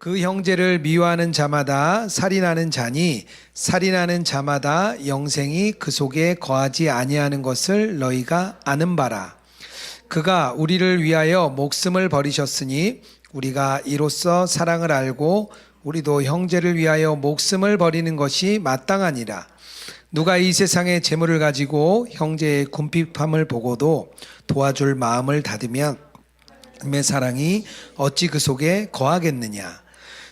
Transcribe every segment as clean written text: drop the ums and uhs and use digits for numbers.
그 형제를 미워하는 자마다 살인하는 자니 살인하는 자마다 영생이 그 속에 거하지 아니하는 것을 너희가 아는 바라. 그가 우리를 위하여 목숨을 버리셨으니 우리가 이로써 사랑을 알고 우리도 형제를 위하여 목숨을 버리는 것이 마땅하니라. 누가 이 세상의 재물을 가지고 형제의 궁핍함을 보고도 도와줄 마음을 닫으면 의 사랑이 어찌 그 속에 거하겠느냐.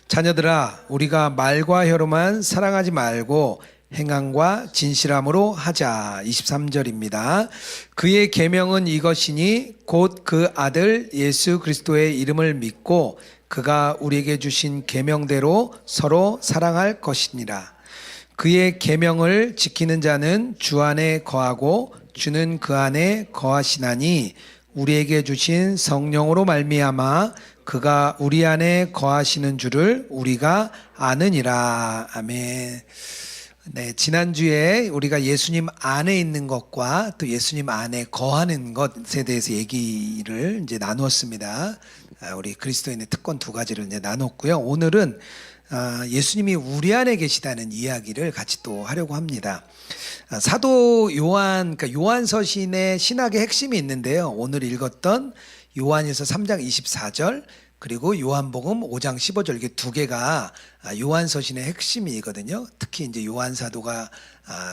자녀들아, 우리가 말과 혀로만 사랑하지 말고 행함과 진실함으로 하자. 23절입니다. 그의 계명은 이것이니 곧 그 아들 예수 그리스도의 이름을 믿고 그가 우리에게 주신 계명대로 서로 사랑할 것이니라. 그의 계명을 지키는 자는 주 안에 거하고 주는 그 안에 거하시나니 우리에게 주신 성령으로 말미암아 그가 우리 안에 거하시는 줄을 우리가 아느니라. 아멘. 네, 지난주에 우리가 예수님 안에 있는 것과 또 예수님 안에 거하는 것에 대해서 얘기를 이제 나누었습니다. 우리 그리스도인의 특권 두 가지를 이제 나눴고요. 오늘은 예수님이 우리 안에 계시다는 이야기를 같이 또 하려고 합니다. 사도 요한, 그러니까 요한서신의 신학의 핵심이 있는데요. 오늘 읽었던 요한일서 3장 24절 그리고 요한복음 5장 15절 이게 두 개가 요한서신의 핵심이거든요. 특히 이제 요한 사도가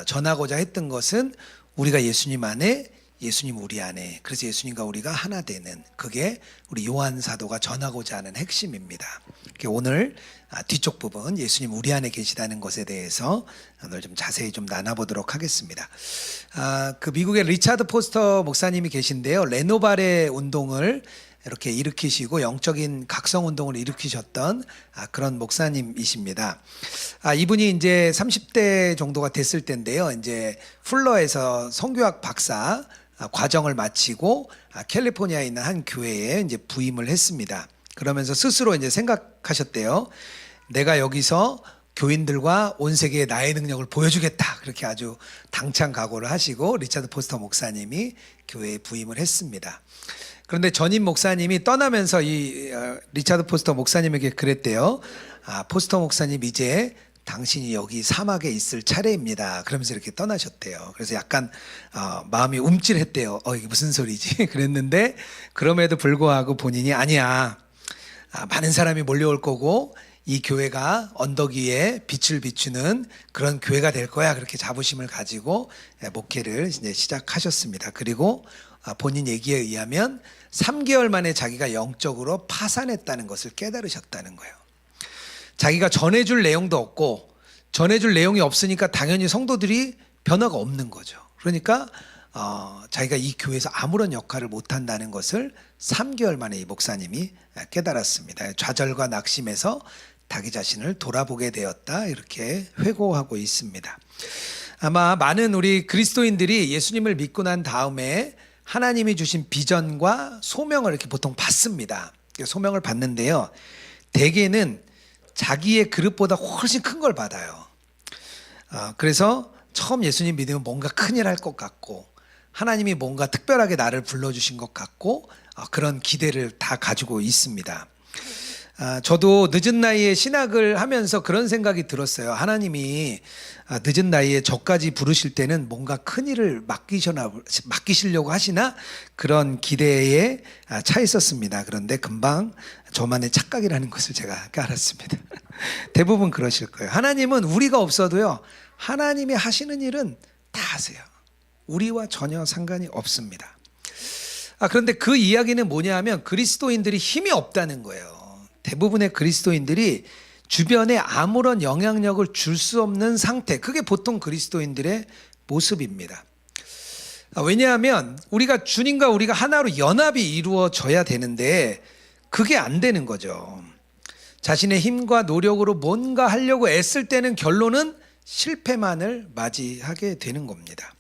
전하고자 했던 것은 우리가 예수님 안에, 예수님 우리 안에, 그래서 예수님과 우리가 하나 되는, 그게 우리 요한 사도가 전하고자 하는 핵심입니다. 오늘 뒤쪽 부분 예수님 우리 안에 계시다는 것에 대해서 오늘 좀 자세히 좀 나눠보도록 하겠습니다. 그 미국의 리차드 포스터 목사님이 계신데요. 레노발의 운동을 이렇게 일으키시고 영적인 각성 운동을 일으키셨던 그런 목사님이십니다. 이분이 이제 30대 정도가 됐을 때인데요. 이제 풀러에서 성교학 박사 과정을 마치고 캘리포니아에 있는 한 교회에 이제 부임을 했습니다. 그러면서 스스로 이제 생각하셨대요. 내가 여기서 교인들과 온 세계에 나의 능력을 보여주겠다. 그렇게 아주 당찬 각오를 하시고 리차드 포스터 목사님이 교회에 부임을 했습니다. 그런데 전임 목사님이 떠나면서 이 리차드 포스터 목사님에게 그랬대요. 포스터 목사님 이제 당신이 여기 사막에 있을 차례입니다. 그러면서 이렇게 떠나셨대요. 그래서 약간 마음이 움찔했대요. 이게 무슨 소리지? 그랬는데 그럼에도 불구하고 본인이 아니야. 많은 사람이 몰려올 거고 이 교회가 언덕 위에 빛을 비추는 그런 교회가 될 거야. 그렇게 자부심을 가지고 목회를 이제 시작하셨습니다. 그리고 본인 얘기에 의하면 3개월 만에 자기가 영적으로 파산했다는 것을 깨달으셨다는 거예요. 자기가 전해줄 내용도 없고 전해줄 내용이 없으니까 당연히 성도들이 변화가 없는 거죠. 그러니까 자기가 이 교회에서 아무런 역할을 못한다는 것을 3개월 만에 이 목사님이 깨달았습니다. 좌절과 낙심에서 자기 자신을 돌아보게 되었다, 이렇게 회고하고 있습니다. 아마 많은 우리 그리스도인들이 예수님을 믿고 난 다음에 하나님이 주신 비전과 소명을 이렇게 보통 받습니다. 소명을 받는데요, 대개는 자기의 그릇보다 훨씬 큰 걸 받아요. 그래서 처음 예수님 믿으면 뭔가 큰일 할 것 같고 하나님이 뭔가 특별하게 나를 불러주신 것 같고 그런 기대를 다 가지고 있습니다. 저도 늦은 나이에 신학을 하면서 그런 생각이 들었어요. 하나님이 늦은 나이에 저까지 부르실 때는 뭔가 큰일을 맡기시려고 하시나, 그런 기대에 차 있었습니다. 그런데 금방 저만의 착각이라는 것을 제가 알았습니다. 대부분 그러실 거예요. 하나님은 우리가 없어도요, 하나님이 하시는 일은 다 하세요. 우리와 전혀 상관이 없습니다. 그런데 그 이야기는 뭐냐 하면 그리스도인들이 힘이 없다는 거예요. 대부분의 그리스도인들이 주변에 아무런 영향력을 줄 수 없는 상태, 그게 보통 그리스도인들의 모습입니다. 왜냐하면 우리가 주님과 우리가 하나로 연합이 이루어져야 되는데 그게 안 되는 거죠. 자신의 힘과 노력으로 뭔가 하려고 애쓸 때는 결론은 실패만을 맞이하게 되는 겁니다.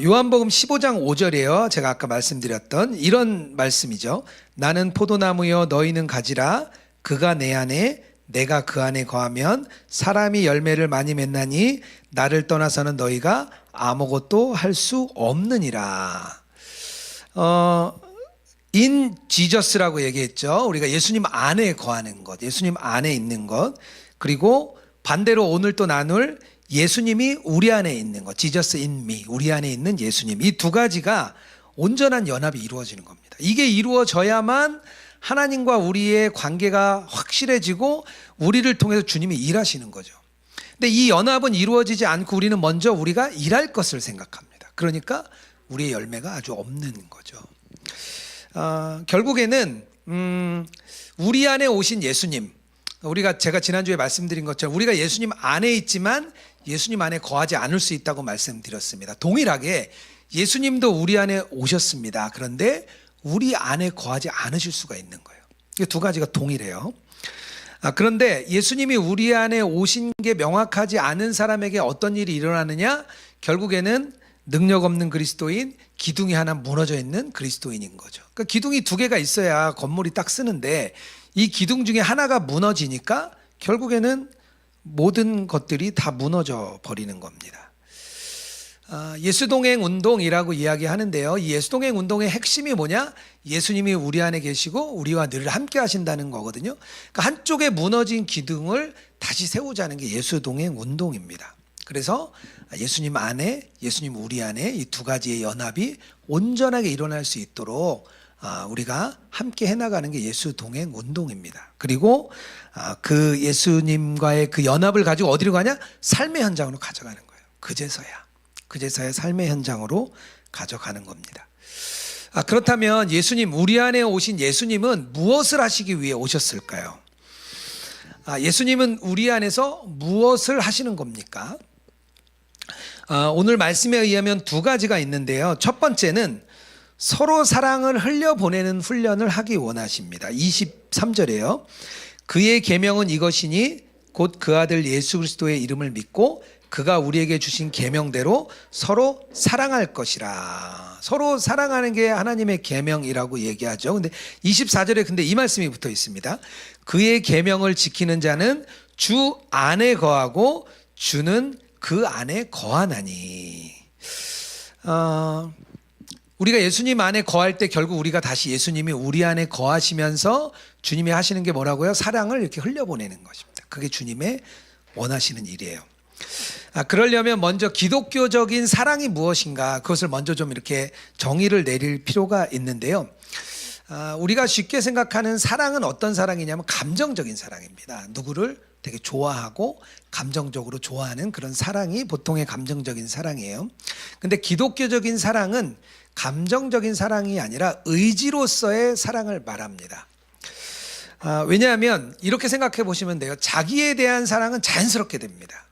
요한복음 15장 5절이에요. 제가 아까 말씀드렸던 이런 말씀이죠. 나는 포도나무여 너희는 가지라. 그가 내 안에 내가 그 안에 거하면 사람이 열매를 많이 맺나니 나를 떠나서는 너희가 아무것도 할 수 없느니라. in Jesus라고 얘기했죠. 우리가 예수님 안에 거하는 것, 예수님 안에 있는 것. 그리고 반대로 오늘 또 나눌 예수님이 우리 안에 있는 것, Jesus in me, 우리 안에 있는 예수님. 이 두 가지가 온전한 연합이 이루어지는 겁니다. 이게 이루어져야만 하나님과 우리의 관계가 확실해지고 우리를 통해서 주님이 일하시는 거죠. 근데 이 연합은 이루어지지 않고 우리는 먼저 우리가 일할 것을 생각합니다. 그러니까 우리의 열매가 아주 없는 거죠. 결국에는 우리 안에 오신 예수님, 제가 지난주에 말씀드린 것처럼 우리가 예수님 안에 있지만 예수님 안에 거하지 않을 수 있다고 말씀드렸습니다. 동일하게 예수님도 우리 안에 오셨습니다. 그런데 우리 안에 거하지 않으실 수가 있는 거예요. 이 두 가지가 동일해요. 그런데 예수님이 우리 안에 오신 게 명확하지 않은 사람에게 어떤 일이 일어나느냐? 결국에는 능력 없는 그리스도인, 기둥이 하나 무너져 있는 그리스도인인 거죠. 그러니까 기둥이 두 개가 있어야 건물이 딱 쓰는데 이 기둥 중에 하나가 무너지니까 결국에는 모든 것들이 다 무너져 버리는 겁니다. 예수동행 운동이라고 이야기하는데요. 이 예수동행 운동의 핵심이 뭐냐? 예수님이 우리 안에 계시고 우리와 늘 함께 하신다는 거거든요. 그러니까 한쪽에 무너진 기둥을 다시 세우자는 게 예수동행 운동입니다. 그래서 예수님 안에, 예수님 우리 안에 이 두 가지의 연합이 온전하게 일어날 수 있도록 우리가 함께 해나가는 게 예수 동행 운동입니다. 그리고 그 예수님과의 그 연합을 가지고 어디로 가냐? 삶의 현장으로 가져가는 거예요. 그제서야 삶의 현장으로 가져가는 겁니다. 그렇다면 예수님, 우리 안에 오신 예수님은 무엇을 하시기 위해 오셨을까요? 예수님은 우리 안에서 무엇을 하시는 겁니까? 오늘 말씀에 의하면 두 가지가 있는데요. 첫 번째는 서로 사랑을 흘려보내는 훈련을 하기 원하십니다. 23절에요. 그의 계명은 이것이니 곧 그 아들 예수 그리스도의 이름을 믿고 그가 우리에게 주신 계명대로 서로 사랑할 것이라. 서로 사랑하는 게 하나님의 계명이라고 얘기하죠. 근데 24절에 근데 이 말씀이 붙어 있습니다. 그의 계명을 지키는 자는 주 안에 거하고 주는 그 안에 거하나니. 우리가 예수님 안에 거할 때 결국 우리가 다시 예수님이 우리 안에 거하시면서 주님이 하시는 게 뭐라고요? 사랑을 이렇게 흘려보내는 것입니다. 그게 주님의 원하시는 일이에요. 그러려면 먼저 기독교적인 사랑이 무엇인가, 그것을 먼저 좀 이렇게 정의를 내릴 필요가 있는데요. 우리가 쉽게 생각하는 사랑은 어떤 사랑이냐면 감정적인 사랑입니다. 누구를 되게 좋아하고 감정적으로 좋아하는 그런 사랑이 보통의 감정적인 사랑이에요. 근데 기독교적인 사랑은 감정적인 사랑이 아니라 의지로서의 사랑을 말합니다. 왜냐하면 이렇게 생각해 보시면 돼요. 자기에 대한 사랑은 자연스럽게 됩니다.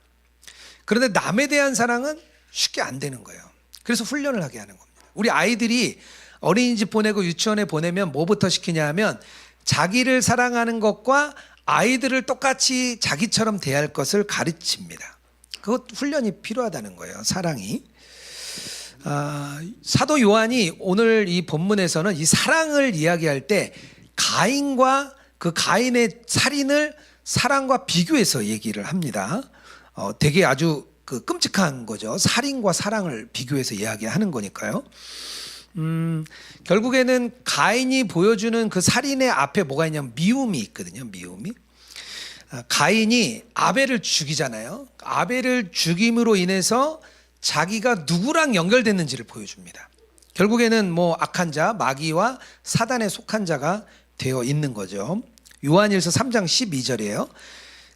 그런데 남에 대한 사랑은 쉽게 안 되는 거예요. 그래서 훈련을 하게 하는 겁니다. 우리 아이들이 어린이집 보내고 유치원에 보내면 뭐부터 시키냐 하면 자기를 사랑하는 것과 아이들을 똑같이 자기처럼 대할 것을 가르칩니다. 그것 훈련이 필요하다는 거예요. 사랑이. 사도 요한이 오늘 이 본문에서는 이 사랑을 이야기할 때 가인과 그 가인의 살인을 사랑과 비교해서 얘기를 합니다. 되게 아주 그 끔찍한 거죠. 살인과 사랑을 비교해서 이야기하는 거니까요. 결국에는 가인이 보여주는 그 살인의 앞에 뭐가 있냐면 미움이 있거든요. 미움이. 가인이 아벨을 죽이잖아요. 아벨을 죽임으로 인해서 자기가 누구랑 연결됐는지를 보여줍니다. 결국에는 뭐 악한 자, 마귀와 사단에 속한 자가 되어 있는 거죠. 요한일서 3장 12절이에요.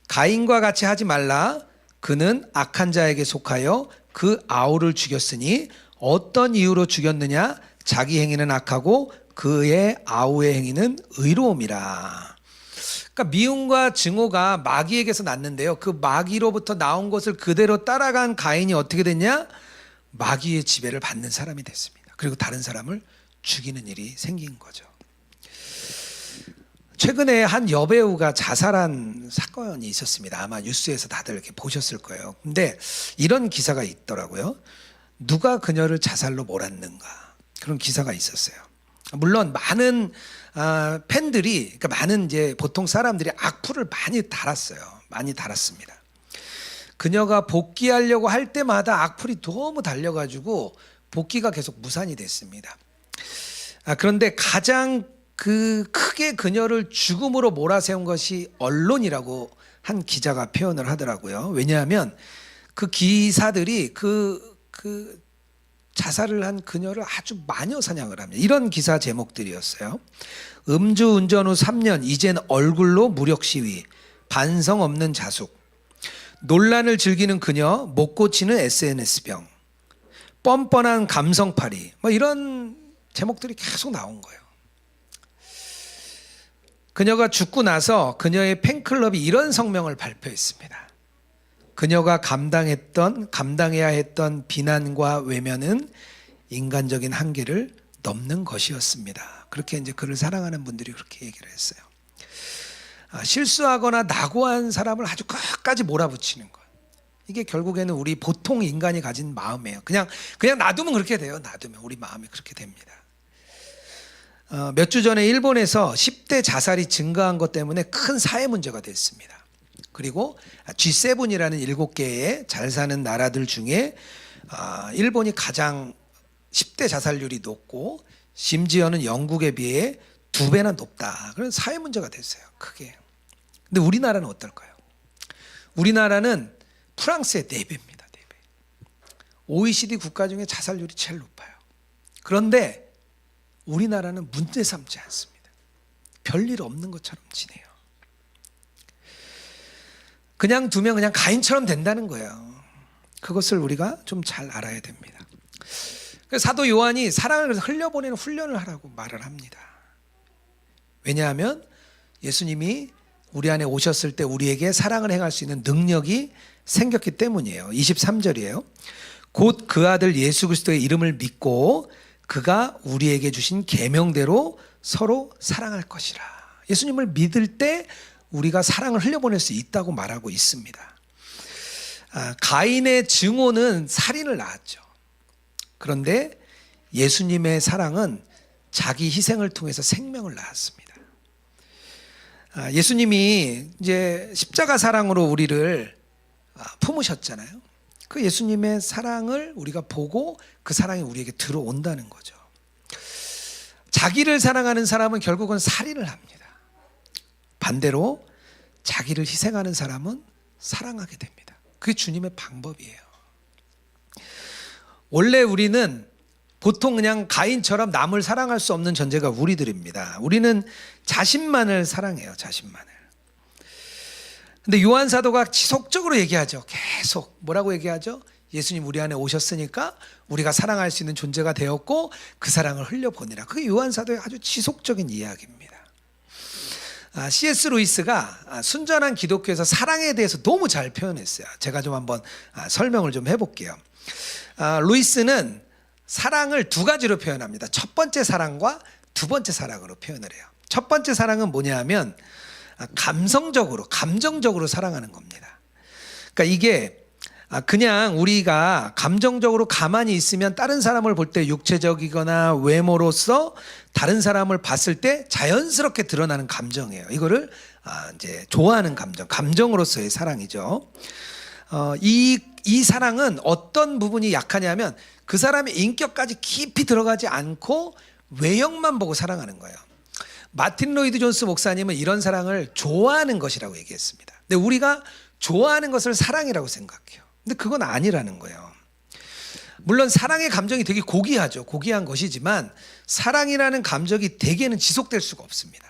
가인과 같이 하지 말라. 그는 악한 자에게 속하여 그 아우를 죽였으니 어떤 이유로 죽였느냐? 자기 행위는 악하고 그의 아우의 행위는 의로움이라. 그러니까 미움과 증오가 마귀에게서 났는데요. 그 마귀로부터 나온 것을 그대로 따라간 가인이 어떻게 됐냐? 마귀의 지배를 받는 사람이 됐습니다. 그리고 다른 사람을 죽이는 일이 생긴 거죠. 최근에 한 여배우가 자살한 사건이 있었습니다. 아마 뉴스에서 다들 이렇게 보셨을 거예요. 근데 이런 기사가 있더라고요. 누가 그녀를 자살로 몰았는가? 그런 기사가 있었어요. 물론 많은 팬들이, 그러니까 많은 이제 보통 사람들이 악플을 많이 달았어요. 많이 달았습니다. 그녀가 복귀하려고 할 때마다 악플이 너무 달려가지고 복귀가 계속 무산이 됐습니다. 그런데 가장 크게 그녀를 죽음으로 몰아세운 것이 언론이라고 한 기자가 표현을 하더라고요. 왜냐하면 그 기사들이 그 자살을 한 그녀를 아주 마녀 사냥을 합니다. 이런 기사 제목들이었어요. 음주운전 후 3년, 이젠 얼굴로 무력 시위, 반성 없는 자숙, 논란을 즐기는 그녀, 못 고치는 SNS병, 뻔뻔한 감성팔이, 뭐 이런 제목들이 계속 나온 거예요. 그녀가 죽고 나서 그녀의 팬클럽이 이런 성명을 발표했습니다. 그녀가 감당해야 했던 비난과 외면은 인간적인 한계를 넘는 것이었습니다. 그렇게 이제 그를 사랑하는 분들이 그렇게 얘기를 했어요. 실수하거나 낙오한 사람을 아주 끝까지 몰아붙이는 것. 이게 결국에는 우리 보통 인간이 가진 마음이에요. 그냥 놔두면 그렇게 돼요. 놔두면 우리 마음이 그렇게 됩니다. 몇 주 전에 일본에서 10대 자살이 증가한 것 때문에 큰 사회 문제가 됐습니다. 그리고 G7이라는 7개의 잘 사는 나라들 중에 일본이 가장 10대 자살률이 높고 심지어는 영국에 비해 2배나 높다. 그런 사회 문제가 됐어요. 크게. 근데 우리나라는 어떨까요? 우리나라는 프랑스의 4배입니다. 4배. OECD 국가 중에 자살률이 제일 높아요. 그런데 우리나라는 문제 삼지 않습니다. 별일 없는 것처럼 지내요. 그냥 두면 그냥 가인처럼 된다는 거예요. 그것을 우리가 좀 잘 알아야 됩니다. 사도 요한이 사랑을 흘려보내는 훈련을 하라고 말을 합니다. 왜냐하면 예수님이 우리 안에 오셨을 때 우리에게 사랑을 행할 수 있는 능력이 생겼기 때문이에요. 23절이에요. 곧 그 아들 예수 그리스도의 이름을 믿고 그가 우리에게 주신 계명대로 서로 사랑할 것이라. 예수님을 믿을 때 우리가 사랑을 흘려보낼 수 있다고 말하고 있습니다. 가인의 증오는 살인을 낳았죠. 그런데 예수님의 사랑은 자기 희생을 통해서 생명을 낳았습니다. 예수님이 이제 십자가 사랑으로 우리를 품으셨잖아요. 그 예수님의 사랑을 우리가 보고 그 사랑이 우리에게 들어온다는 거죠. 자기를 사랑하는 사람은 결국은 살인을 합니다. 반대로 자기를 희생하는 사람은 사랑하게 됩니다. 그게 주님의 방법이에요. 원래 우리는 보통 그냥 가인처럼 남을 사랑할 수 없는 존재가 우리들입니다. 우리는 자신만을 사랑해요. 자신만을. 근데 요한 사도가 지속적으로 얘기하죠. 계속 뭐라고 얘기하죠? 예수님 우리 안에 오셨으니까 우리가 사랑할 수 있는 존재가 되었고 그 사랑을 흘려보내라. 그게 요한 사도의 아주 지속적인 이야기입니다. C.S. 루이스가 순전한 기독교에서 사랑에 대해서 너무 잘 표현했어요. 제가 좀 한번 설명을 좀 해볼게요. 루이스는 사랑을 2가지로 표현합니다. 첫 번째 사랑과 두 번째 사랑으로 표현을 해요. 첫 번째 사랑은 뭐냐면 감성적으로, 감정적으로 사랑하는 겁니다. 그러니까 이게 그냥 우리가 감정적으로 가만히 있으면 다른 사람을 볼 때 육체적이거나 외모로서 다른 사람을 봤을 때 자연스럽게 드러나는 감정이에요. 이거를 이제 좋아하는 감정, 감정으로서의 사랑이죠. 이 사랑은 어떤 부분이 약하냐면 그 사람의 인격까지 깊이 들어가지 않고 외형만 보고 사랑하는 거예요. 마틴 로이드 존스 목사님은 이런 사랑을 좋아하는 것이라고 얘기했습니다. 근데 우리가 좋아하는 것을 사랑이라고 생각해요. 근데 그건 아니라는 거예요. 물론 사랑의 감정이 되게 고귀하죠. 고귀한 것이지만 사랑이라는 감정이 대개는 지속될 수가 없습니다.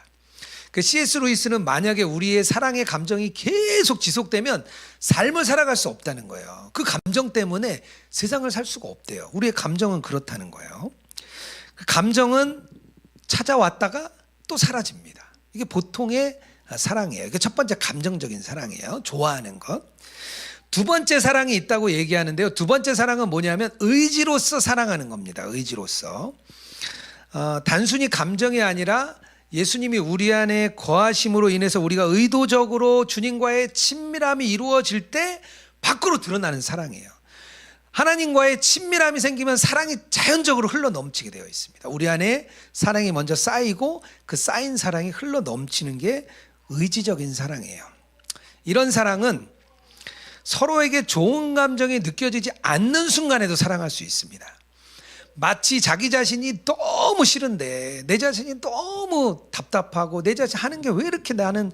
그 C.S. 루이스는 만약에 우리의 사랑의 감정이 계속 지속되면 삶을 살아갈 수 없다는 거예요. 그 감정 때문에 세상을 살 수가 없대요. 우리의 감정은 그렇다는 거예요. 그 감정은 찾아왔다가 또 사라집니다. 이게 보통의 사랑이에요. 이게 첫 번째 감정적인 사랑이에요. 좋아하는 것. 두 번째 사랑이 있다고 얘기하는데요. 두 번째 사랑은 뭐냐면 의지로서 사랑하는 겁니다. 의지로서. 단순히 감정이 아니라 예수님이 우리 안에 거하심으로 인해서 우리가 의도적으로 주님과의 친밀함이 이루어질 때 밖으로 드러나는 사랑이에요. 하나님과의 친밀함이 생기면 사랑이 자연적으로 흘러 넘치게 되어 있습니다. 우리 안에 사랑이 먼저 쌓이고 그 쌓인 사랑이 흘러 넘치는 게 의지적인 사랑이에요. 이런 사랑은 서로에게 좋은 감정이 느껴지지 않는 순간에도 사랑할 수 있습니다. 마치 자기 자신이 너무 싫은데, 내 자신이 너무 답답하고 내 자신 하는 게 왜 이렇게 나는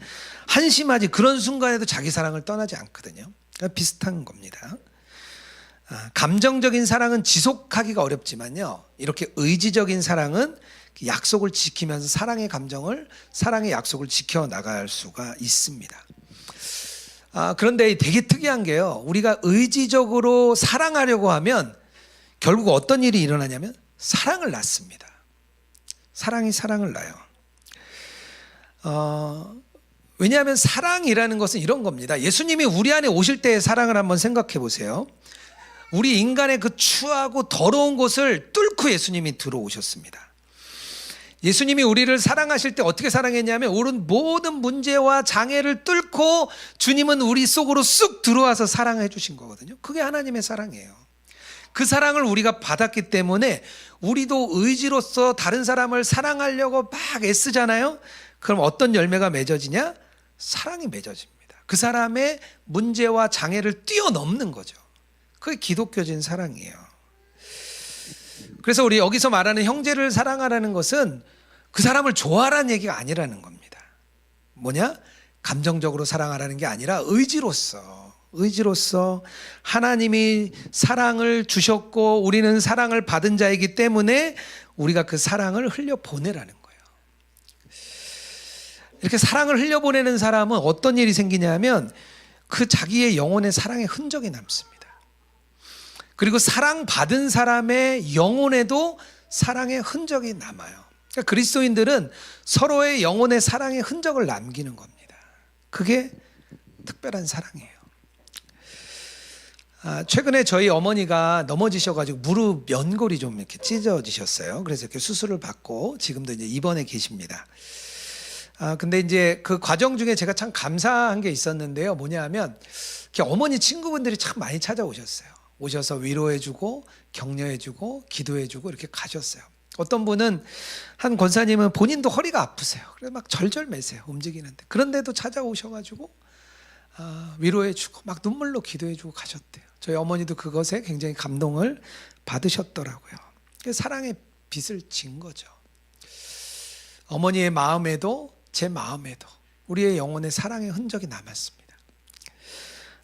한심하지, 그런 순간에도 자기 사랑을 떠나지 않거든요. 그러니까 비슷한 겁니다. 감정적인 사랑은 지속하기가 어렵지만요, 이렇게 의지적인 사랑은 약속을 지키면서 사랑의 감정을, 사랑의 약속을 지켜나갈 수가 있습니다. 그런데 되게 특이한 게요, 우리가 의지적으로 사랑하려고 하면 결국 어떤 일이 일어나냐면 사랑을 낳습니다. 사랑이 사랑을 낳아요. 왜냐하면 사랑이라는 것은 이런 겁니다. 예수님이 우리 안에 오실 때의 사랑을 한번 생각해 보세요. 우리 인간의 그 추하고 더러운 곳을 뚫고 예수님이 들어오셨습니다. 예수님이 우리를 사랑하실 때 어떻게 사랑했냐면, 옳은 모든 문제와 장애를 뚫고 주님은 우리 속으로 쑥 들어와서 사랑해 주신 거거든요. 그게 하나님의 사랑이에요. 그 사랑을 우리가 받았기 때문에 우리도 의지로서 다른 사람을 사랑하려고 막 애쓰잖아요. 그럼 어떤 열매가 맺어지냐? 사랑이 맺어집니다. 그 사람의 문제와 장애를 뛰어넘는 거죠. 그게 기독교적인 사랑이에요. 그래서 우리 여기서 말하는 형제를 사랑하라는 것은 그 사람을 좋아하라는 얘기가 아니라는 겁니다. 뭐냐? 감정적으로 사랑하라는 게 아니라 의지로서 하나님이 사랑을 주셨고 우리는 사랑을 받은 자이기 때문에 우리가 그 사랑을 흘려보내라는 거예요. 이렇게 사랑을 흘려보내는 사람은 어떤 일이 생기냐면 그 자기의 영혼의 사랑의 흔적이 남습니다. 그리고 사랑받은 사람의 영혼에도 사랑의 흔적이 남아요. 그러니까 그리스도인들은 서로의 영혼의 사랑의 흔적을 남기는 겁니다. 그게 특별한 사랑이에요. 최근에 저희 어머니가 넘어지셔가지고 무릎 연골이 좀 이렇게 찢어지셨어요. 그래서 이렇게 수술을 받고 지금도 이제 입원해 계십니다. 근데 이제 그 과정 중에 제가 참 감사한 게 있었는데요. 뭐냐 하면 어머니 친구분들이 참 많이 찾아오셨어요. 오셔서 위로해주고 격려해주고 기도해주고 이렇게 가셨어요. 어떤 분은, 한 권사님은 본인도 허리가 아프세요. 그래서 막 절절매세요, 움직이는데. 그런데도 찾아오셔가지고 위로해주고 막 눈물로 기도해주고 가셨대요. 저희 어머니도 그것에 굉장히 감동을 받으셨더라고요. 사랑의 빚을 진 거죠. 어머니의 마음에도 제 마음에도 우리의 영혼의 사랑의 흔적이 남았습니다.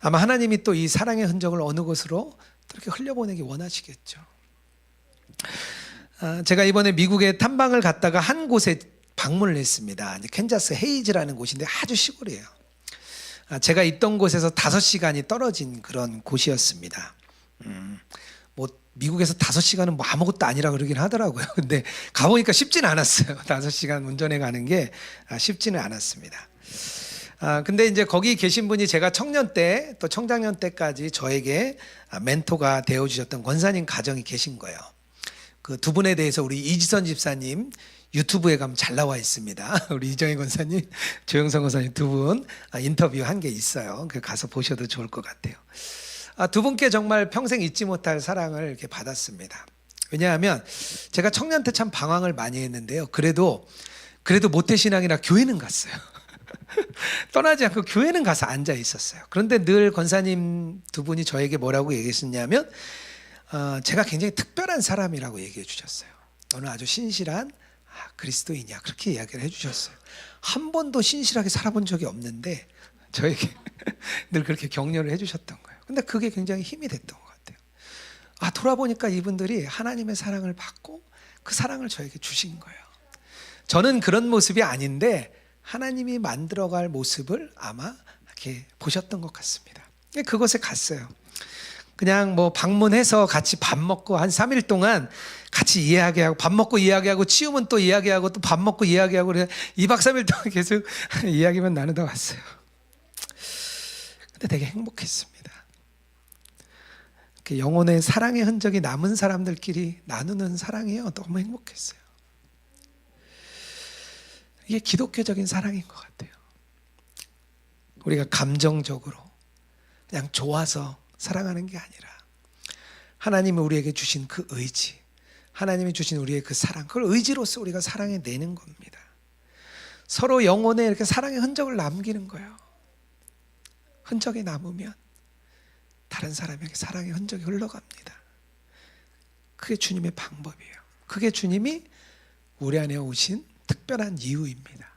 아마 하나님이 또 이 사랑의 흔적을 어느 곳으로 이렇게 흘려보내기 원하시겠죠. 제가 이번에 미국에 탐방을 갔다가 한 곳에 방문을 했습니다. 캔자스 헤이즈라는 곳인데 아주 시골이에요. 제가 있던 곳에서 5시간이 떨어진 그런 곳이었습니다. 뭐 미국에서 5시간은 뭐 아무것도 아니라 그러긴 하더라고요. 근데 가보니까 쉽지는 않았어요. 5시간 운전해 가는 게 쉽지는 않았습니다. 근데 이제 거기 계신 분이 제가 청년 때 또 청장년 때까지 저에게 멘토가 되어 주셨던 권사님 가정이 계신 거예요. 그 두 분에 대해서 우리 이지선 집사님 유튜브에 가면 잘 나와 있습니다. 우리 이정희 권사님, 조영선 권사님 두 분 인터뷰한 게 있어요. 그 가서 보셔도 좋을 것 같아요. 두 분께 정말 평생 잊지 못할 사랑을 이렇게 받았습니다. 왜냐하면 제가 청년 때 참 방황을 많이 했는데요. 그래도 모태신앙이라 교회는 갔어요. 떠나지 않고 교회는 가서 앉아 있었어요. 그런데 늘 권사님 두 분이 저에게 뭐라고 얘기했었냐면 제가 굉장히 특별한 사람이라고 얘기해 주셨어요. 너는 아주 신실한 그리스도인이야, 그렇게 이야기를 해주셨어요. 한 번도 신실하게 살아본 적이 없는데 저에게 늘 그렇게 격려를 해주셨던 거예요. 근데 그게 굉장히 힘이 됐던 것 같아요. 돌아보니까 이분들이 하나님의 사랑을 받고 그 사랑을 저에게 주신 거예요. 저는 그런 모습이 아닌데 하나님이 만들어갈 모습을 아마 이렇게 보셨던 것 같습니다. 그곳에 갔어요. 그냥 뭐 방문해서 같이 밥 먹고 한 3일 동안 같이 이야기하고, 밥 먹고 이야기하고, 치우면 또 이야기하고, 또 밥 먹고 이야기하고, 2박 3일 동안 계속 이야기만 나누다 왔어요. 근데 되게 행복했습니다. 영혼의 사랑의 흔적이 남은 사람들끼리 나누는 사랑이요, 너무 행복했어요. 이게 기독교적인 사랑인 것 같아요. 우리가 감정적으로 그냥 좋아서 사랑하는 게 아니라 하나님이 우리에게 주신 그 의지, 하나님이 주신 우리의 그 사랑, 그걸 의지로서 우리가 사랑해내는 겁니다. 서로 영혼에 이렇게 사랑의 흔적을 남기는 거예요. 흔적이 남으면 다른 사람에게 사랑의 흔적이 흘러갑니다. 그게 주님의 방법이에요. 그게 주님이 우리 안에 오신 특별한 이유입니다.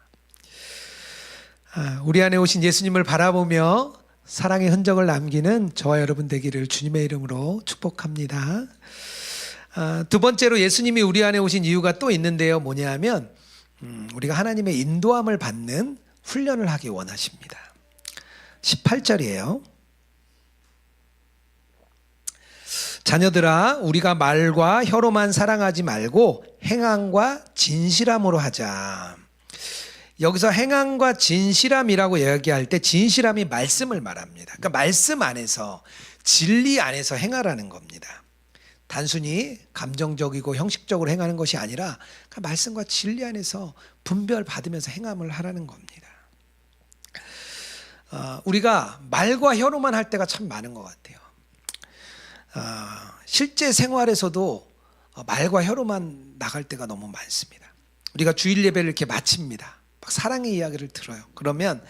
우리 안에 오신 예수님을 바라보며 사랑의 흔적을 남기는 저와 여러분 되기를 주님의 이름으로 축복합니다. 두 번째로 예수님이 우리 안에 오신 이유가 또 있는데요. 뭐냐면 우리가 하나님의 인도함을 받는 훈련을 하기 원하십니다. 18절이에요. 자녀들아, 우리가 말과 혀로만 사랑하지 말고 행함과 진실함으로 하자. 여기서 행함과 진실함이라고 이야기할 때 진실함이 말씀을 말합니다. 그러니까 말씀 안에서, 진리 안에서 행하라는 겁니다. 단순히 감정적이고 형식적으로 행하는 것이 아니라 말씀과 진리 안에서 분별받으면서 행함을 하라는 겁니다. 우리가 말과 혀로만 할 때가 참 많은 것 같아요. 실제 생활에서도 말과 혀로만 나갈 때가 너무 많습니다. 우리가 주일 예배를 이렇게 마칩니다. 막 사랑의 이야기를 들어요. 그러면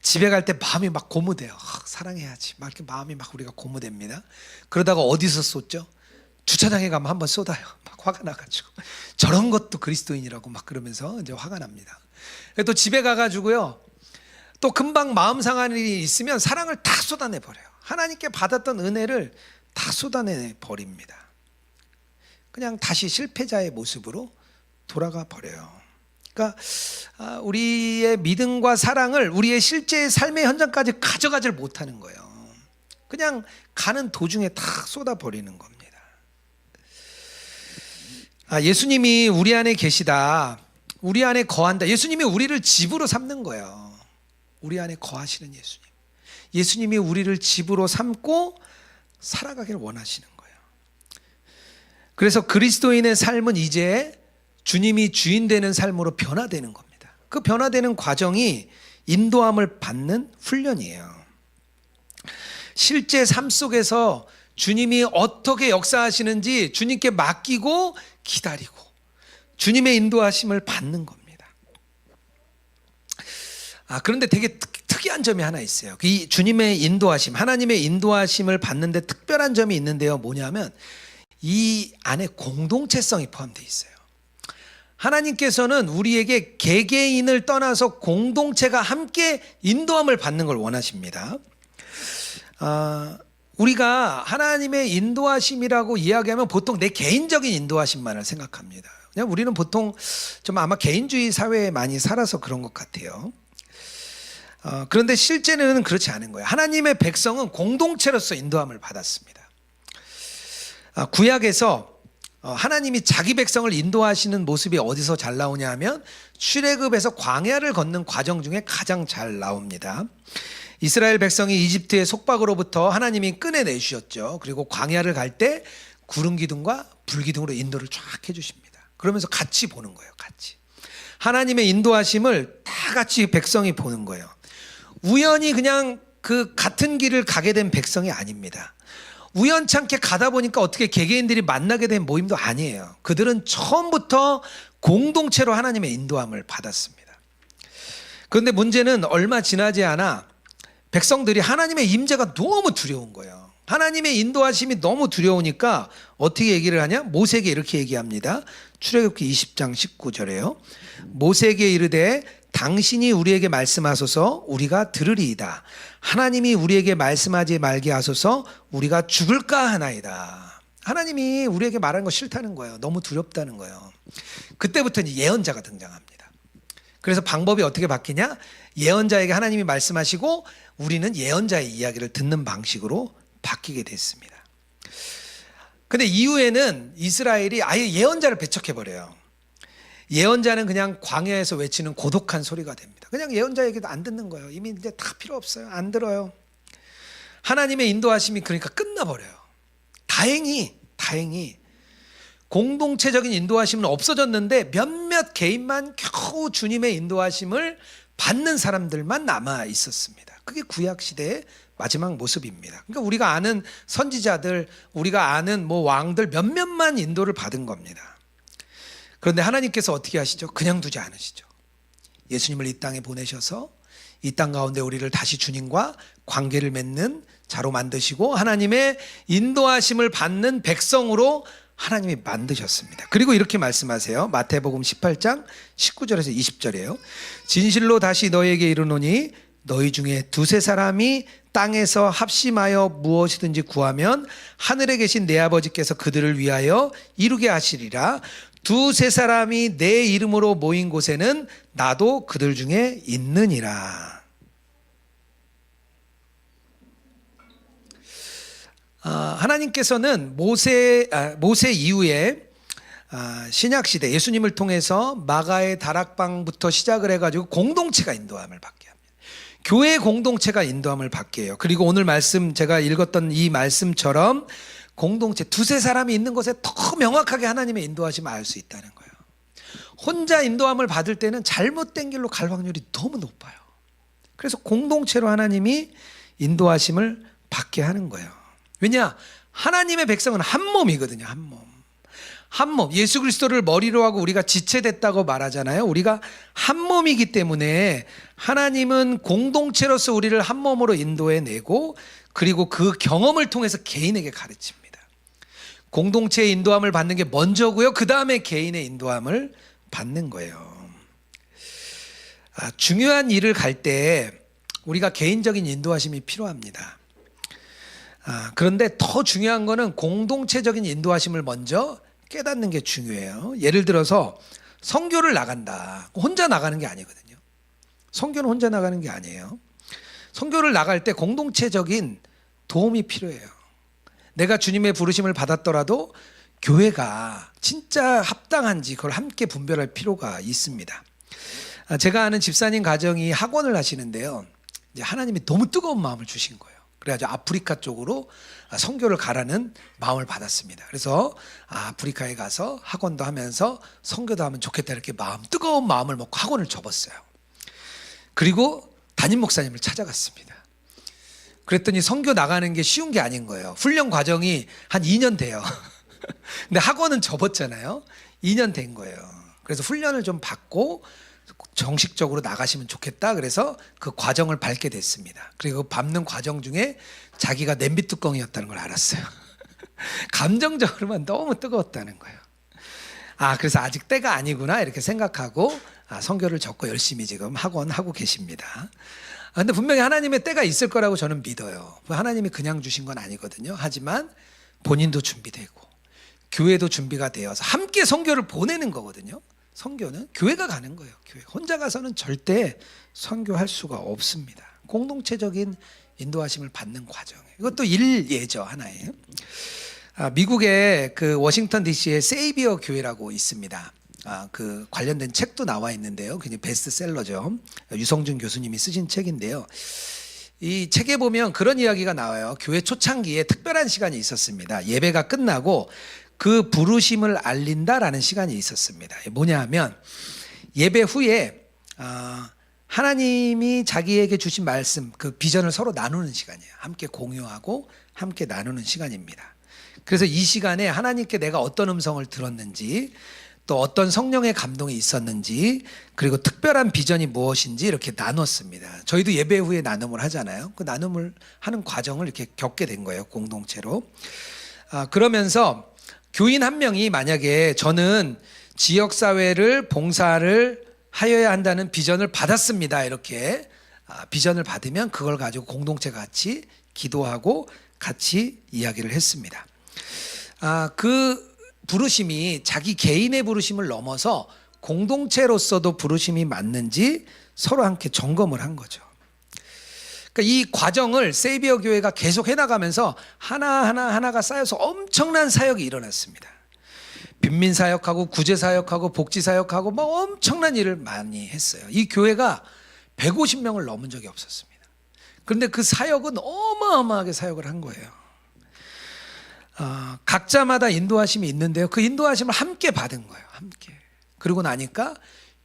집에 갈 때 마음이 막 고무돼요. 사랑해야지. 막 이렇게 마음이 막 우리가 고무됩니다. 그러다가 어디서 쏟죠? 주차장에 가면 한번 쏟아요. 막 화가 나가지고 저런 것도 그리스도인이라고 막 그러면서 이제 화가 납니다. 또 집에 가가지고요. 또 금방 마음 상한 일이 있으면 사랑을 다 쏟아내 버려요. 하나님께 받았던 은혜를 다 쏟아내 버립니다. 그냥 다시 실패자의 모습으로 돌아가 버려요. 그러니까 우리의 믿음과 사랑을 우리의 실제 삶의 현장까지 가져가질 못하는 거예요. 그냥 가는 도중에 다 쏟아버리는 겁니다. 예수님이 우리 안에 계시다, 우리 안에 거한다. 예수님이 우리를 집으로 삼는 거예요. 우리 안에 거하시는 예수님. 예수님이 우리를 집으로 삼고 살아가길 원하시는 거예요. 그래서 그리스도인의 삶은 이제 주님이 주인 되는 삶으로 변화되는 겁니다. 그 변화되는 과정이 인도함을 받는 훈련이에요. 실제 삶 속에서 주님이 어떻게 역사하시는지 주님께 맡기고 기다리고 주님의 인도하심을 받는 겁니다. 그런데 되게 특이한 점이 하나 있어요. 이 주님의 인도하심, 하나님의 인도하심을 받는데 특별한 점이 있는데요. 뭐냐면 이 안에 공동체성이 포함되어 있어요. 하나님께서는 우리에게 개개인을 떠나서 공동체가 함께 인도함을 받는 걸 원하십니다. 우리가 하나님의 인도하심이라고 이야기하면 보통 내 개인적인 인도하심만을 생각합니다. 그냥 우리는 보통 좀 아마 개인주의 사회에 많이 살아서 그런 것 같아요. 그런데 실제는 그렇지 않은 거예요. 하나님의 백성은 공동체로서 인도함을 받았습니다. 구약에서 하나님이 자기 백성을 인도하시는 모습이 어디서 잘 나오냐 하면 출애굽에서 광야를 걷는 과정 중에 가장 잘 나옵니다. 이스라엘 백성이 이집트의 속박으로부터 하나님이 꺼내내주셨죠. 그리고 광야를 갈 때 구름 기둥과 불 기둥으로 인도를 쫙 해주십니다. 그러면서 같이 보는 거예요. 같이 하나님의 인도하심을 다 같이 백성이 보는 거예요. 우연히 그냥 그 같은 길을 가게 된 백성이 아닙니다. 우연찮게 가다 보니까 어떻게 개개인들이 만나게 된 모임도 아니에요. 그들은 처음부터 공동체로 하나님의 인도함을 받았습니다. 그런데 문제는 얼마 지나지 않아 백성들이 하나님의 임재가 너무 두려운 거예요. 하나님의 인도하심이 너무 두려우니까 어떻게 얘기를 하냐? 모세에게 이렇게 얘기합니다. 출애굽기 20장 19절에요. 모세에게 이르되 당신이 우리에게 말씀하소서 우리가 들으리이다. 하나님이 우리에게 말씀하지 말게 하소서 우리가 죽을까 하나이다. 하나님이 우리에게 말하는 거 싫다는 거예요. 너무 두렵다는 거예요. 그때부터 이제 예언자가 등장합니다. 그래서 방법이 어떻게 바뀌냐? 예언자에게 하나님이 말씀하시고 우리는 예언자의 이야기를 듣는 방식으로 바뀌게 됐습니다. 근데 이후에는 이스라엘이 아예 예언자를 배척해버려요. 예언자는 그냥 광야에서 외치는 고독한 소리가 됩니다. 그냥 예언자 얘기도 안 듣는 거예요. 이미 이제 다 필요 없어요. 안 들어요. 하나님의 인도하심이 그러니까 끝나버려요. 다행히 공동체적인 인도하심은 없어졌는데 몇몇 개인만 겨우 주님의 인도하심을 받는 사람들만 남아 있었습니다. 그게 구약시대의 마지막 모습입니다. 그러니까 우리가 아는 선지자들, 우리가 아는 왕들 몇몇만 인도를 받은 겁니다. 그런데 하나님께서 어떻게 하시죠? 그냥 두지 않으시죠. 예수님을 이 땅에 보내셔서 이 땅 가운데 우리를 다시 주님과 관계를 맺는 자로 만드시고 하나님의 인도하심을 받는 백성으로 하나님이 만드셨습니다. 그리고 이렇게 말씀하세요. 마태복음 18장 19절에서 20절이에요. 진실로 다시 너희에게 이르노니 너희 중에 두세 사람이 땅에서 합심하여 무엇이든지 구하면 하늘에 계신 내 아버지께서 그들을 위하여 이루게 하시리라. 두세 사람이 내 이름으로 모인 곳에는 나도 그들 중에 있느니라. 하나님께서는 모세 이후에 신약시대 예수님을 통해서 마가의 다락방부터 시작을 해가지고 공동체가 인도함을 받게 합니다. 교회 공동체가 인도함을 받게 해요. 그리고 오늘 말씀 제가 읽었던 이 말씀처럼 공동체 두세 사람이 있는 곳에 더 명확하게 하나님의 인도하심을 알 수 있다는 거예요. 혼자 인도함을 받을 때는 잘못된 길로 갈 확률이 너무 높아요. 그래서 공동체로 하나님이 인도하심을 받게 하는 거예요. 왜냐? 하나님의 백성은 한 몸이거든요. 한 몸. 한 몸. 예수 그리스도를 머리로 하고 우리가 지체됐다고 말하잖아요. 우리가 한 몸이기 때문에 하나님은 공동체로서 우리를 한 몸으로 인도해내고 그리고 그 경험을 통해서 개인에게 가르칩니다. 공동체의 인도함을 받는 게 먼저고요. 그 다음에 개인의 인도함을 받는 거예요. 중요한 일을 갈 때 우리가 개인적인 인도하심이 필요합니다. 그런데 더 중요한 거는 공동체적인 인도하심을 먼저 깨닫는 게 중요해요. 예를 들어서 선교를 나간다. 혼자 나가는 게 아니거든요. 선교는 혼자 나가는 게 아니에요. 선교를 나갈 때 공동체적인 도움이 필요해요. 내가 주님의 부르심을 받았더라도 교회가 진짜 합당한지 그걸 함께 분별할 필요가 있습니다. 제가 아는 집사님 가정이 학원을 하시는데요. 이제 하나님이 너무 뜨거운 마음을 주신 거예요. 그래가지고 아프리카 쪽으로 선교를 가라는 마음을 받았습니다. 그래서 아프리카에 가서 학원도 하면서 선교도 하면 좋겠다 이렇게 뜨거운 마음을 먹고 학원을 접었어요. 그리고 담임 목사님을 찾아갔습니다. 그랬더니 선교 나가는 게 쉬운 게 아닌 거예요. 훈련 과정이 한 2년 돼요. 근데 학원은 접었잖아요. 2년 된 거예요. 그래서 훈련을 좀 받고 정식적으로 나가시면 좋겠다. 그래서 그 과정을 밟게 됐습니다. 그리고 밟는 과정 중에 자기가 냄비 뚜껑이었다는 걸 알았어요. 감정적으로만 너무 뜨거웠다는 거예요. 그래서 아직 때가 아니구나 이렇게 생각하고 선교를 접고 열심히 지금 학원 하고 계십니다. 근데 분명히 하나님의 때가 있을 거라고 저는 믿어요. 하나님이 그냥 주신 건 아니거든요. 하지만 본인도 준비되고 교회도 준비가 되어서 함께 선교를 보내는 거거든요. 선교는 교회가 가는 거예요. 교회 혼자 가서는 절대 선교할 수가 없습니다. 공동체적인 인도하심을 받는 과정이에요. 이것도 일예죠, 하나예요. 미국의 그 워싱턴 DC의 세이비어 교회라고 있습니다. 그 관련된 책도 나와 있는데요. 굉장히 베스트셀러죠. 유성준 교수님이 쓰신 책인데요. 이 책에 보면 그런 이야기가 나와요. 교회 초창기에 특별한 시간이 있었습니다. 예배가 끝나고 그 부르심을 알린다라는 시간이 있었습니다. 뭐냐 하면 예배 후에 하나님이 자기에게 주신 말씀, 그 비전을 서로 나누는 시간이에요. 함께 공유하고 함께 나누는 시간입니다. 그래서 이 시간에 하나님께 내가 어떤 음성을 들었는지 또 어떤 성령의 감동이 있었는지 그리고 특별한 비전이 무엇인지 이렇게 나눴습니다. 저희도 예배 후에 나눔을 하잖아요. 그 나눔을 하는 과정을 이렇게 겪게 된 거예요. 공동체로. 그러면서 교인 한 명이 만약에 저는 지역사회를 봉사를 하여야 한다는 비전을 받았습니다. 이렇게 비전을 받으면 그걸 가지고 공동체 같이 기도하고 같이 이야기를 했습니다. 그 부르심이 자기 개인의 부르심을 넘어서 공동체로서도 부르심이 맞는지 서로 함께 점검을 한 거죠. 그러니까 이 과정을 세이비어 교회가 계속 해나가면서 하나가 쌓여서 엄청난 사역이 일어났습니다. 빈민사역하고 구제사역하고 복지사역하고 엄청난 일을 많이 했어요. 이 교회가 150명을 넘은 적이 없었습니다. 그런데 그 사역은 어마어마하게 사역을 한 거예요. 각자마다 인도하심이 있는데요. 그 인도하심을 함께 받은 거예요. 함께. 그러고 나니까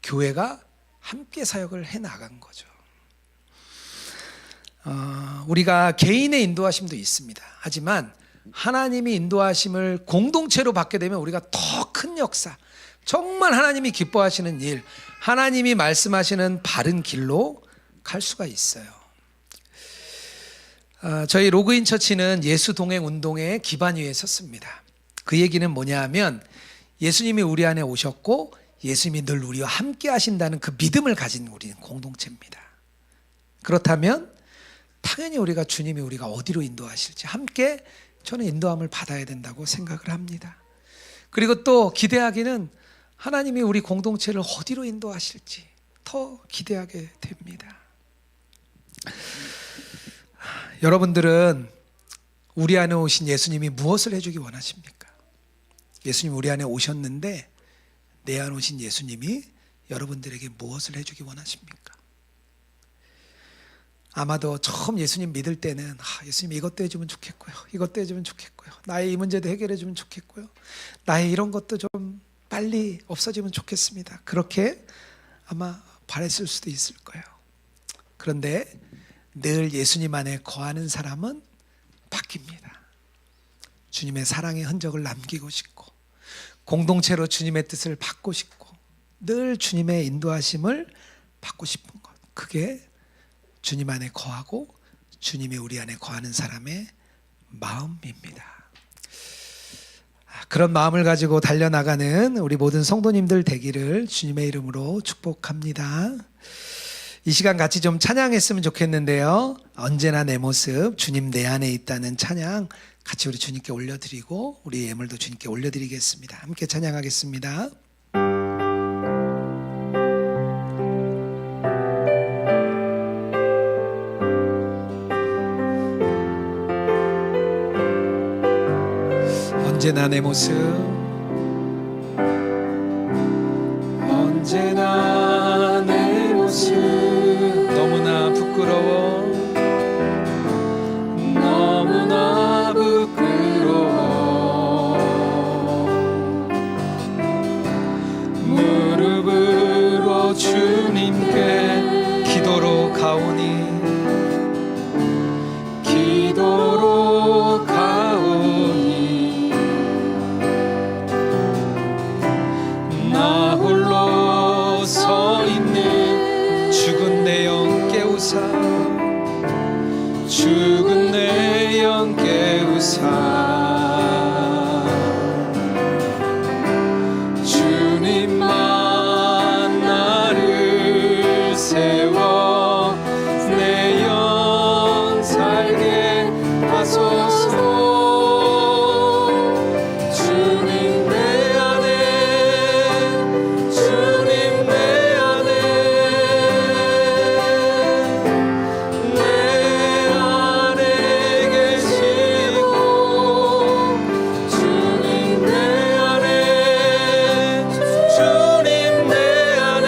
교회가 함께 사역을 해나간 거죠. 우리가 개인의 인도하심도 있습니다. 하지만 하나님이 인도하심을 공동체로 받게 되면 우리가 더 큰 역사, 정말 하나님이 기뻐하시는 일, 하나님이 말씀하시는 바른 길로 갈 수가 있어요. 저희 로그인 처치는 예수 동행 운동의 기반 위에 섰습니다. 그 얘기는 뭐냐 하면 예수님이 우리 안에 오셨고 예수님이 늘 우리와 함께 하신다는 그 믿음을 가진 우리는 공동체입니다. 그렇다면 당연히 주님이 우리가 어디로 인도하실지 함께 저는 인도함을 받아야 된다고 생각을 합니다. 그리고 또 기대하기는 하나님이 우리 공동체를 어디로 인도하실지 더 기대하게 됩니다. 여러분들은 우리 안에 오신 예수님이 무엇을 해주기 원하십니까? 예수님 우리 안에 오셨는데 내 안에 오신 예수님이 여러분들에게 무엇을 해주기 원하십니까? 아마도 처음 예수님 믿을 때는 예수님 이것도 해주면 좋겠고요, 이것도 해주면 좋겠고요, 나의 이 문제도 해결해 주면 좋겠고요, 나의 이런 것도 좀 빨리 없어지면 좋겠습니다, 그렇게 아마 바랬을 수도 있을 거예요. 그런데 늘 예수님 안에 거하는 사람은 바뀝니다. 주님의 사랑의 흔적을 남기고 싶고 공동체로 주님의 뜻을 받고 싶고 늘 주님의 인도하심을 받고 싶은 것, 그게 주님 안에 거하고 주님이 우리 안에 거하는 사람의 마음입니다. 그런 마음을 가지고 달려나가는 우리 모든 성도님들 되기를 주님의 이름으로 축복합니다. 이 시간 같이 좀 찬양했으면 좋겠는데요. 언제나 내 모습, 주님 내 안에 있다는 찬양 같이 우리 주님께 올려드리고 우리 예물도 주님께 올려드리겠습니다. 함께 찬양하겠습니다. 언제나 내 모습, 언제나 내 모습 너무나 부끄러워, 너무나 부끄러워. 무릎으로 주님께 기도로 가오니, 기도로 가오니 나 홀로 서 있는 죽은 내 영 깨우사, 죽은 내 영 깨우사. 주님만 나를 세워 내 영 살게 하소서. 주님 내 안에, 주님 내 안에, 내 안에 계시고, 주님 내 안에, 주님 내 안에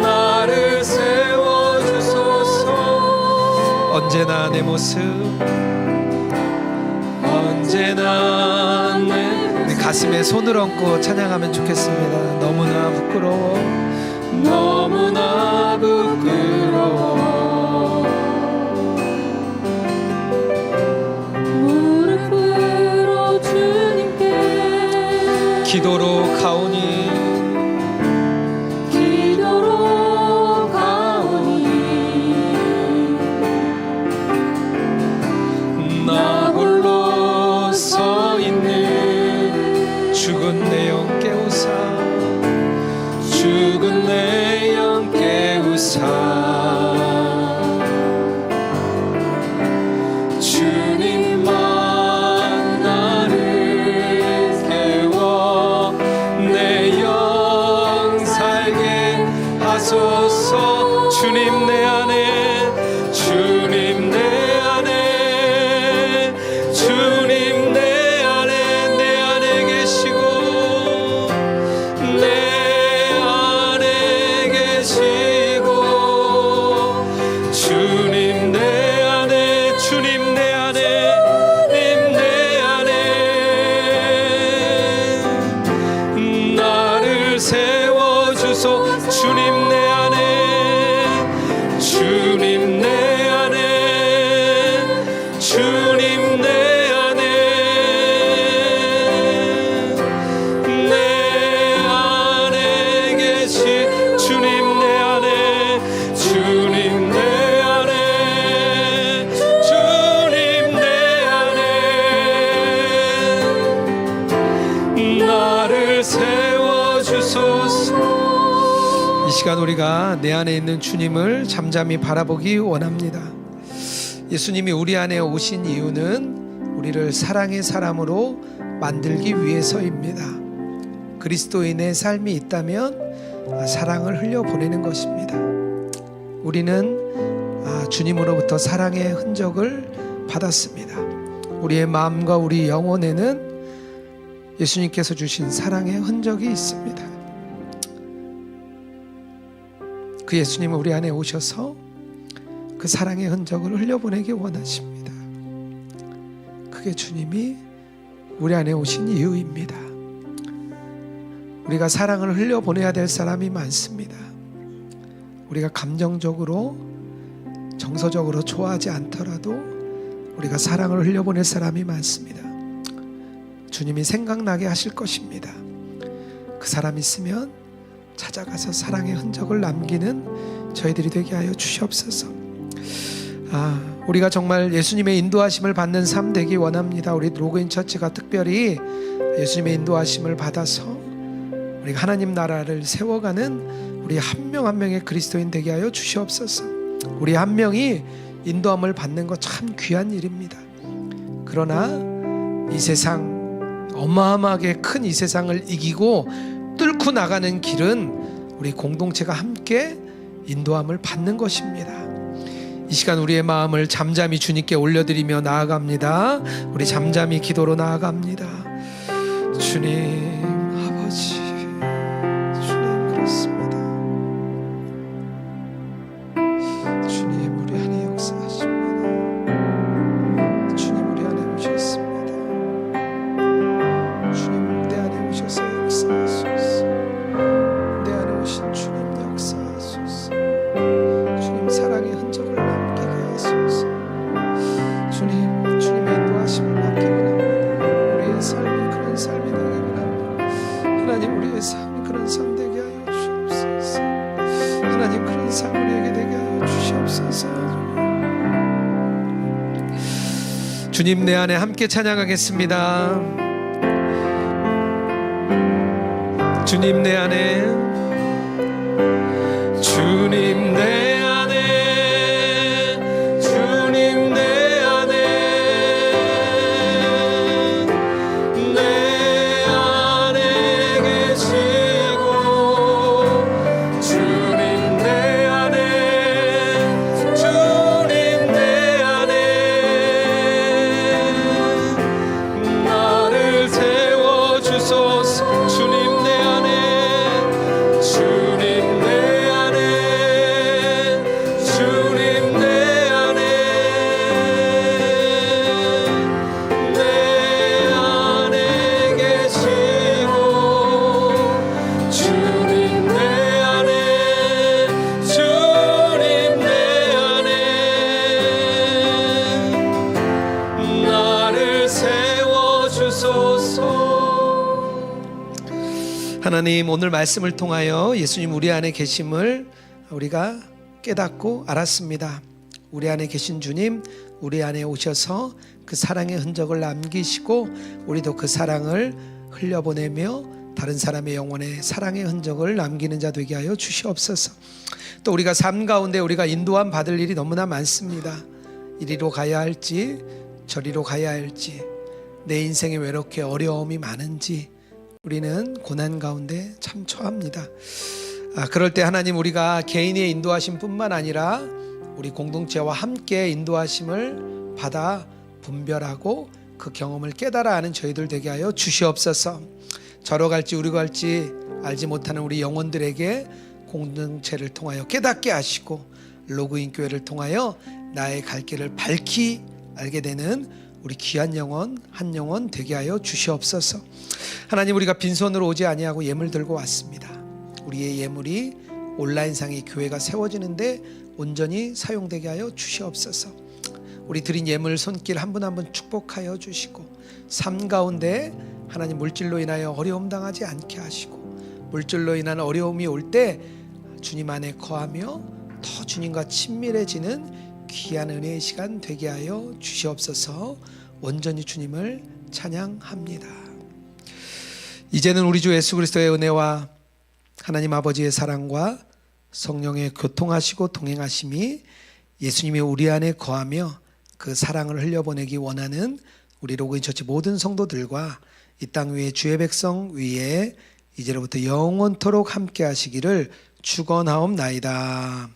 나를 세워주소서. 언제나 내 모습, 언제나 내 가슴에 손을 얹고 찬양하면 좋겠습니다. 너무나 부끄러워, 너무나 부끄러워. 무릎으로 주님께 기도로 가오니, 기도로 가오니 나 홀로 서 있는 죽은 내 영 깨우사, 죽은 내 영 깨우사. 주님만 나를 깨워 내 영 살게 하소서. 주님 내 안에, 주님 내 안에, 주님 내 안에, 내 안에 계시고, 내 안에 계시고, 주님 내 안에, 주님 내 안에, 주님 내 안에 나를 세워주소. 주님 내 안에, 주님 내 안에, 주님 내 안에, 내 안에 계신 주님 내 안에, 주님 내 안에, 시간 우리가 내 안에 있는 주님을 잠잠히 바라보기 원합니다. 예수님이 우리 안에 오신 이유는 우리를 사랑의 사람으로 만들기 위해서입니다. 그리스도인의 삶이 있다면 사랑을 흘려보내는 것입니다. 우리는 주님으로부터 사랑의 흔적을 받았습니다. 우리의 마음과 우리 영혼에는 예수님께서 주신 사랑의 흔적이 있습니다. 그 예수님은 우리 안에 오셔서 그 사랑의 흔적을 흘려보내기 원하십니다. 그게 주님이 우리 안에 오신 이유입니다. 우리가 사랑을 흘려보내야 될 사람이 많습니다. 우리가 감정적으로 정서적으로 좋아하지 않더라도 우리가 사랑을 흘려보낼 사람이 많습니다. 주님이 생각나게 하실 것입니다. 그 사람 있으면 찾아가서 사랑의 흔적을 남기는 저희들이 되게 하여 주시옵소서. 우리가 정말 예수님의 인도하심을 받는 삶 되기 원합니다. 우리 로그인 처치가 특별히 예수님의 인도하심을 받아서 우리가 하나님 나라를 세워가는 우리 한 명 한 명의 그리스도인 되게 하여 주시옵소서. 우리 한 명이 인도함을 받는 것 참 귀한 일입니다. 그러나 이 세상 어마어마하게 큰 이 세상을 이기고 뚫고 나가는 길은 우리 공동체가 함께 인도함을 받는 것입니다. 이 시간 우리의 마음을 잠잠히 주님께 올려드리며 나아갑니다. 우리 잠잠히 기도로 나아갑니다. 주님 아버지, 주님 그렇습니다. 주님 우리 안에 역사하십니다. 주님 우리 안에 오셨습니다. 주님 내 안에 오셔서 역사하소서. 내 안에 오신 주님 역사하소서. 주님 사랑의 흔적을 남기게 하소서. 주님의 인도하심을 받기 원합니다. 우리의 삶이 그런 삶이 되기 원합니다. 하나님 우리의 삶이 그런 삶 되게 하여 주시옵소서. 하나님 그런 삶 우리에게 되게 하여 주시옵소서. 주님 내 안에 함께 찬양하겠습니다. 주님 내 안에, 주님 내 안에, 주님 내 안에, 내 안에 계시고, 주님 내 안에, 주님 내 안에 나를 세워주소서. 주님 내 안에, 주님 내 안에, 주님 내 안에, 내 안에 계시고, 주님 내 안에, 주님 내 안에 나를 세워주소서. 하나님 오늘 말씀을 통하여 예수님 우리 안에 계심을 우리가 깨닫고 알았습니다. 우리 안에 계신 주님 우리 안에 오셔서 그 사랑의 흔적을 남기시고 우리도 그 사랑을 흘려보내며 다른 사람의 영혼에 사랑의 흔적을 남기는 자 되게 하여 주시옵소서. 또 우리가 삶 가운데 우리가 인도함 받을 일이 너무나 많습니다. 이리로 가야 할지 저리로 가야 할지, 내 인생에 왜 이렇게 어려움이 많은지 우리는 고난 가운데 참 처합니다. 그럴 때 하나님 우리가 개인의 인도하심 뿐만 아니라 우리 공동체와 함께 인도하심을 받아 분별하고 그 경험을 깨달아 아는 저희들 되게 하여 주시옵소서. 저러 갈지 우리 갈지 알지 못하는 우리 영혼들에게 공동체를 통하여 깨닫게 하시고 로그인 교회를 통하여 나의 갈 길을 밝히 알게 되는 우리 귀한 영혼 한 영혼 되게 하여 주시옵소서. 하나님 우리가 빈손으로 오지 아니하고 예물 들고 왔습니다. 우리의 예물이 온라인상의 교회가 세워지는데 온전히 사용되게 하여 주시옵소서. 우리 드린 예물 손길 한 분 한 분 축복하여 주시고 삶 가운데 하나님 물질로 인하여 어려움 당하지 않게 하시고 물질로 인한 어려움이 올 때 주님 안에 거하며 더 주님과 친밀해지는 귀한 은혜의 시간 되게 하여 주시옵소서. 온전히 주님을 찬양합니다. 이제는 우리 주 예수 그리스도의 은혜와 하나님 아버지의 사랑과 성령의 교통하시고 동행하심이 예수님이 우리 안에 거하며 그 사랑을 흘려보내기 원하는 우리 로그인 처치 모든 성도들과 이 땅 위에 주의 백성 위에 이제로부터 영원토록 함께 하시기를 축원하옵나이다.